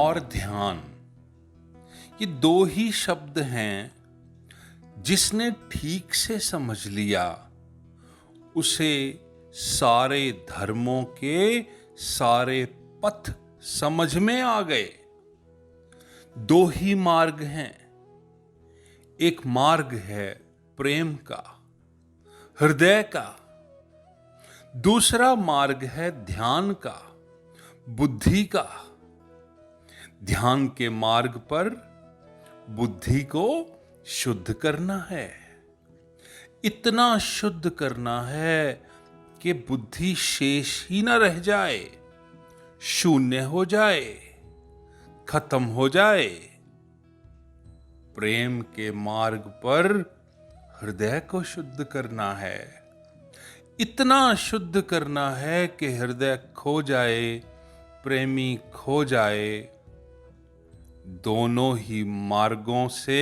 और ध्यान, ये दो ही शब्द हैं जिसने ठीक से समझ लिया उसे सारे धर्मों के सारे पथ समझ में आ गए। दो ही मार्ग हैं। एक मार्ग है प्रेम का, हृदय का। दूसरा मार्ग है ध्यान का, बुद्धि का। ध्यान के मार्ग पर बुद्धि को शुद्ध करना है, इतना शुद्ध करना है कि बुद्धि शेष ही न रह जाए, शून्य हो जाए, खत्म हो जाए। प्रेम के मार्ग पर हृदय को शुद्ध करना है, इतना शुद्ध करना है कि हृदय खो जाए, प्रेमी खो जाए। दोनों ही मार्गों से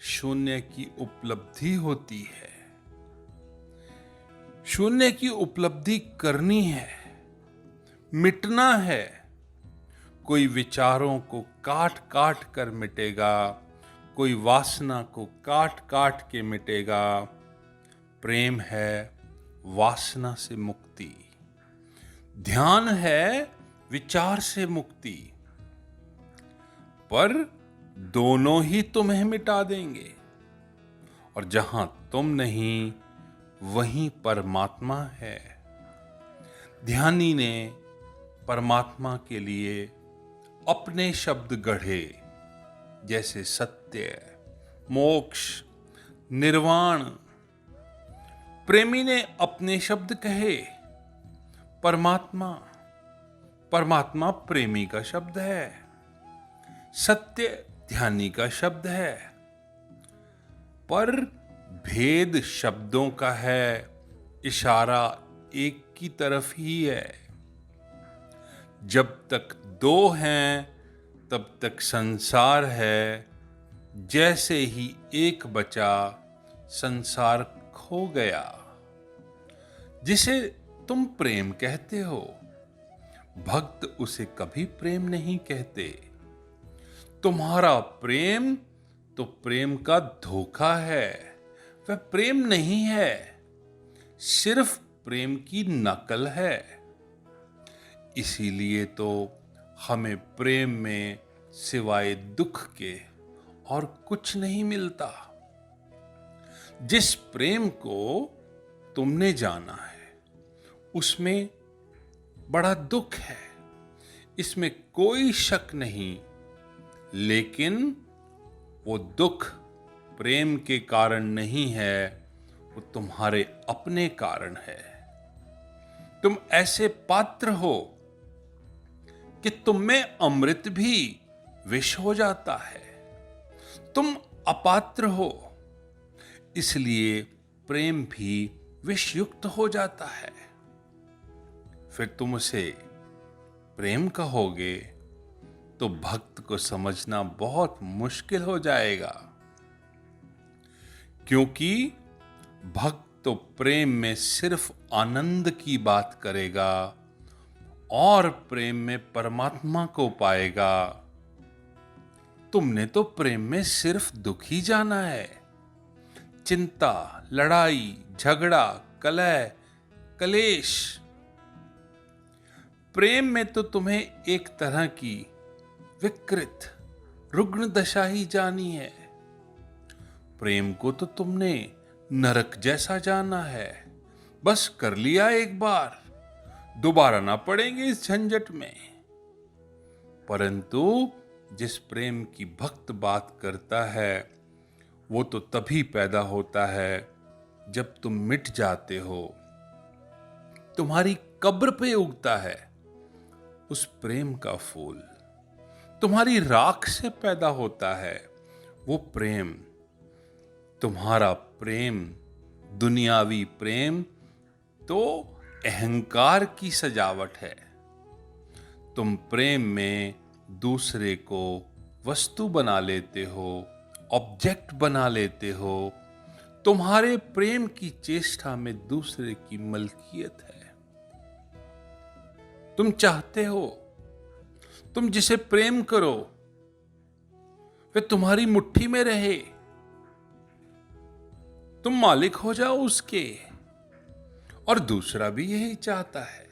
शून्य की उपलब्धि होती है। शून्य की उपलब्धि करनी है, मिटना है। कोई विचारों को काट काट कर मिटेगा, कोई वासना को काट काट के मिटेगा। प्रेम है वासना से मुक्ति, ध्यान है विचार से मुक्ति। पर दोनों ही तुम्हें मिटा देंगे, और जहां तुम नहीं वहीं परमात्मा है। ध्यानी ने परमात्मा के लिए अपने शब्द गढ़े, जैसे सत्य, मोक्ष, निर्वाण। प्रेमी ने अपने शब्द कहे, परमात्मा। परमात्मा प्रेमी का शब्द है, सत्य ध्यानी का शब्द है। पर भेद शब्दों का है, इशारा एक की तरफ ही है। जब तक दो हैं तब तक संसार है। जैसे ही एक बचा संसार खो गया। जिसे तुम प्रेम कहते हो, भक्त उसे कभी प्रेम नहीं कहते। तुम्हारा प्रेम तो प्रेम का धोखा है, वह प्रेम नहीं है, सिर्फ प्रेम की नकल है। इसीलिए तो हमें प्रेम में सिवाय दुख के और कुछ नहीं मिलता। जिस प्रेम को तुमने जाना है उसमें बड़ा दुख है, इसमें कोई शक नहीं। लेकिन वो दुख प्रेम के कारण नहीं है, वो तुम्हारे अपने कारण है। तुम ऐसे पात्र हो कि तुम में अमृत भी विष हो जाता है। तुम अपात्र हो, इसलिए प्रेम भी विषयुक्त हो जाता है। फिर तुम उसे प्रेम कहोगे तो भक्त को समझना बहुत मुश्किल हो जाएगा। क्योंकि भक्त तो प्रेम में सिर्फ आनंद की बात करेगा और प्रेम में परमात्मा को पाएगा। तुमने तो प्रेम में सिर्फ दुख ही जाना है। चिंता, लड़ाई, झगड़ा, कलह, कलेश। प्रेम में तो तुम्हें एक तरह की विकृत, रुग्ण दशा ही जानी है। प्रेम को तो तुमने नरक जैसा जाना है। बस कर लिया एक बार, दोबारा ना पड़ेंगे इस झंझट में। परंतु जिस प्रेम की भक्त बात करता है, वो तो तभी पैदा होता है जब तुम मिट जाते हो। तुम्हारी कब्र पे उगता है उस प्रेम का फूल। तुम्हारी राख से पैदा होता है वो प्रेम। तुम्हारा प्रेम, दुनियावी प्रेम, तो अहंकार की सजावट है। तुम प्रेम में दूसरे को वस्तु बना लेते हो, ऑब्जेक्ट बना लेते हो। तुम्हारे प्रेम की चेष्टा में दूसरे की मलकियत है। तुम चाहते हो तुम जिसे प्रेम करो वे तुम्हारी मुट्ठी में रहे, तुम मालिक हो जाओ उसके। और दूसरा भी यही चाहता है,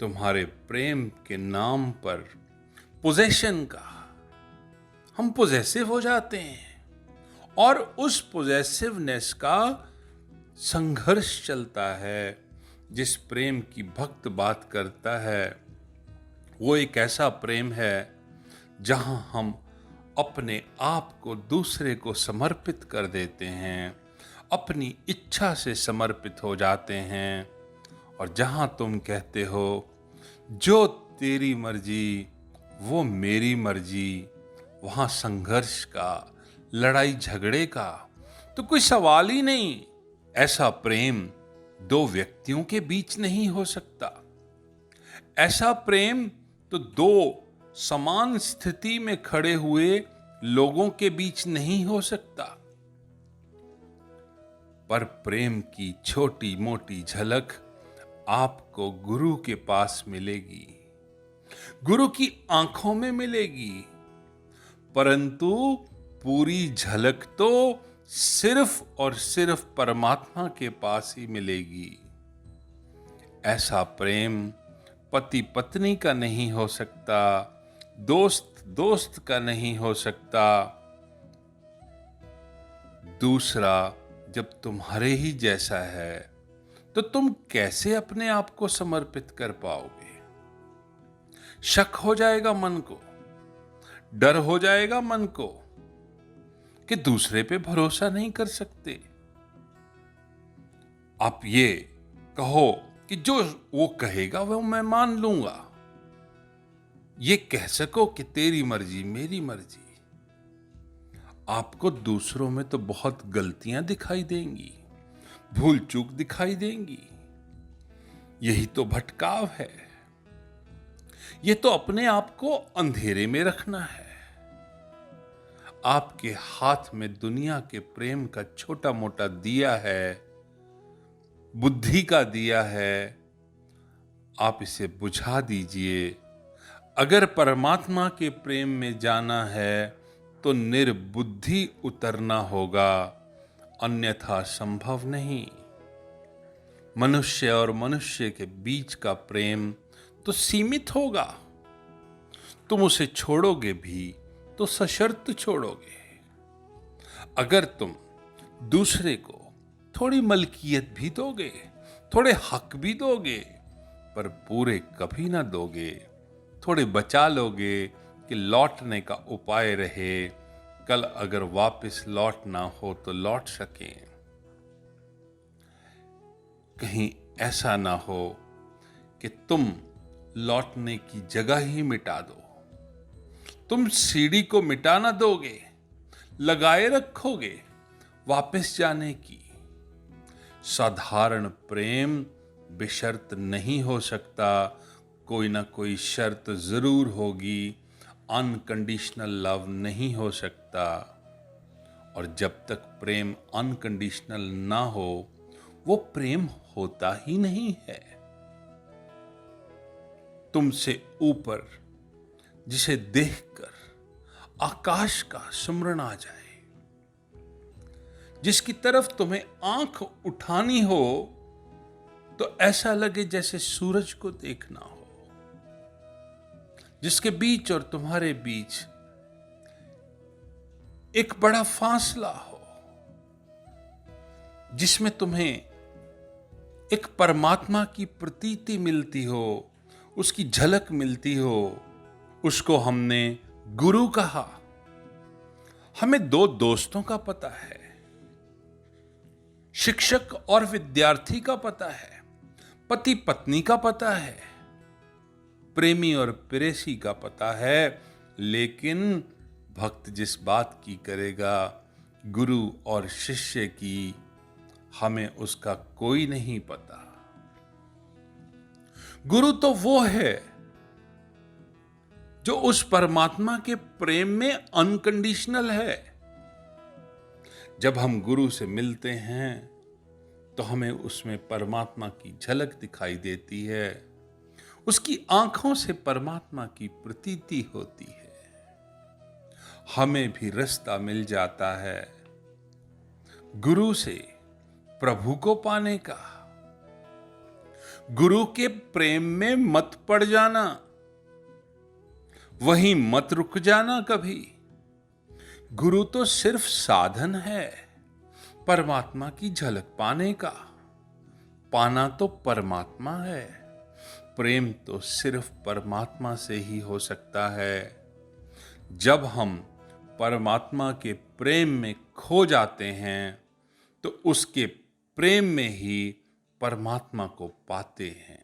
तुम्हारे प्रेम के नाम पर पोजेशन का। हम पोजेसिव हो जाते हैं और उस पोजेसिवनेस का संघर्ष चलता है। जिस प्रेम की भक्त बात करता है वो एक ऐसा प्रेम है जहां हम अपने आप को दूसरे को समर्पित कर देते हैं, अपनी इच्छा से समर्पित हो जाते हैं। और जहां तुम कहते हो जो तेरी मर्जी वो मेरी मर्जी, वहां संघर्ष का, लड़ाई झगड़े का तो कोई सवाल ही नहीं। ऐसा प्रेम दो व्यक्तियों के बीच नहीं हो सकता। ऐसा प्रेम तो दो समान स्थिति में खड़े हुए लोगों के बीच नहीं हो सकता। पर प्रेम की छोटी मोटी झलक आपको गुरु के पास मिलेगी, गुरु की आंखों में मिलेगी, परंतु पूरी झलक तो सिर्फ और सिर्फ परमात्मा के पास ही मिलेगी। ऐसा प्रेम पति पत्नी का नहीं हो सकता, दोस्त दोस्त का नहीं हो सकता। दूसरा जब तुम्हारे ही जैसा है तो तुम कैसे अपने आप को समर्पित कर पाओगे? शक हो जाएगा मन को, डर हो जाएगा मन को कि दूसरे पे भरोसा नहीं कर सकते। आप ये कहो कि जो वो कहेगा वो मैं मान लूंगा, ये कह सको कि तेरी मर्जी मेरी मर्जी। आपको दूसरों में तो बहुत गलतियां दिखाई देंगी, भूल चूक दिखाई देंगी। यही तो भटकाव है, ये तो अपने आप को अंधेरे में रखना है। आपके हाथ में दुनिया के प्रेम का छोटा मोटा दिया है, बुद्धि का दिया है, आप इसे बुझा दीजिए। अगर परमात्मा के प्रेम में जाना है तो निर्बुद्धि उतरना होगा, अन्यथा संभव नहीं। मनुष्य और मनुष्य के बीच का प्रेम तो सीमित होगा, तुम उसे छोड़ोगे भी तो सशर्त छोड़ोगे। अगर तुम दूसरे को थोड़ी मलकियत भी दोगे, थोड़े हक भी दोगे, पर पूरे कभी ना दोगे, थोड़े बचा लोगे कि लौटने का उपाय रहे, कल अगर वापस लौटना हो तो लौट सके। कहीं ऐसा ना हो कि तुम लौटने की जगह ही मिटा दो, तुम सीढ़ी को मिटा ना दोगे, लगाए रखोगे वापस जाने की। साधारण प्रेम बेशर्त नहीं हो सकता, कोई ना कोई शर्त जरूर होगी। अनकंडीशनल लव नहीं हो सकता, और जब तक प्रेम अनकंडीशनल ना हो वो प्रेम होता ही नहीं है। तुमसे ऊपर जिसे देखकर आकाश का सुमरन आ जाए, जिसकी तरफ तुम्हें आंख उठानी हो तो ऐसा लगे जैसे सूरज को देखना हो, जिसके बीच और तुम्हारे बीच एक बड़ा फासला हो, जिसमें तुम्हें एक परमात्मा की प्रतीति मिलती हो, उसकी झलक मिलती हो। उसको हमने गुरु कहा। हमें दो दोस्तों का पता है, शिक्षक और विद्यार्थी का पता है, पति पत्नी का पता है, प्रेमी और प्रेसी का पता है, लेकिन भक्त जिस बात की करेगा गुरु और शिष्य की, हमें उसका कोई नहीं पता। गुरु तो वो है जो उस परमात्मा के प्रेम में अनकंडीशनल है। जब हम गुरु से मिलते हैं तो हमें उसमें परमात्मा की झलक दिखाई देती है, उसकी आंखों से परमात्मा की प्रतीति होती है। हमें भी रास्ता मिल जाता है गुरु से प्रभु को पाने का। गुरु के प्रेम में मत पड़ जाना, वहीं मत रुक जाना कभी। गुरु तो सिर्फ साधन है परमात्मा की झलक पाने का। पाना तो परमात्मा है, प्रेम तो सिर्फ परमात्मा से ही हो सकता है। जब हम परमात्मा के प्रेम में खो जाते हैं तो उसके प्रेम में ही परमात्मा को पाते हैं।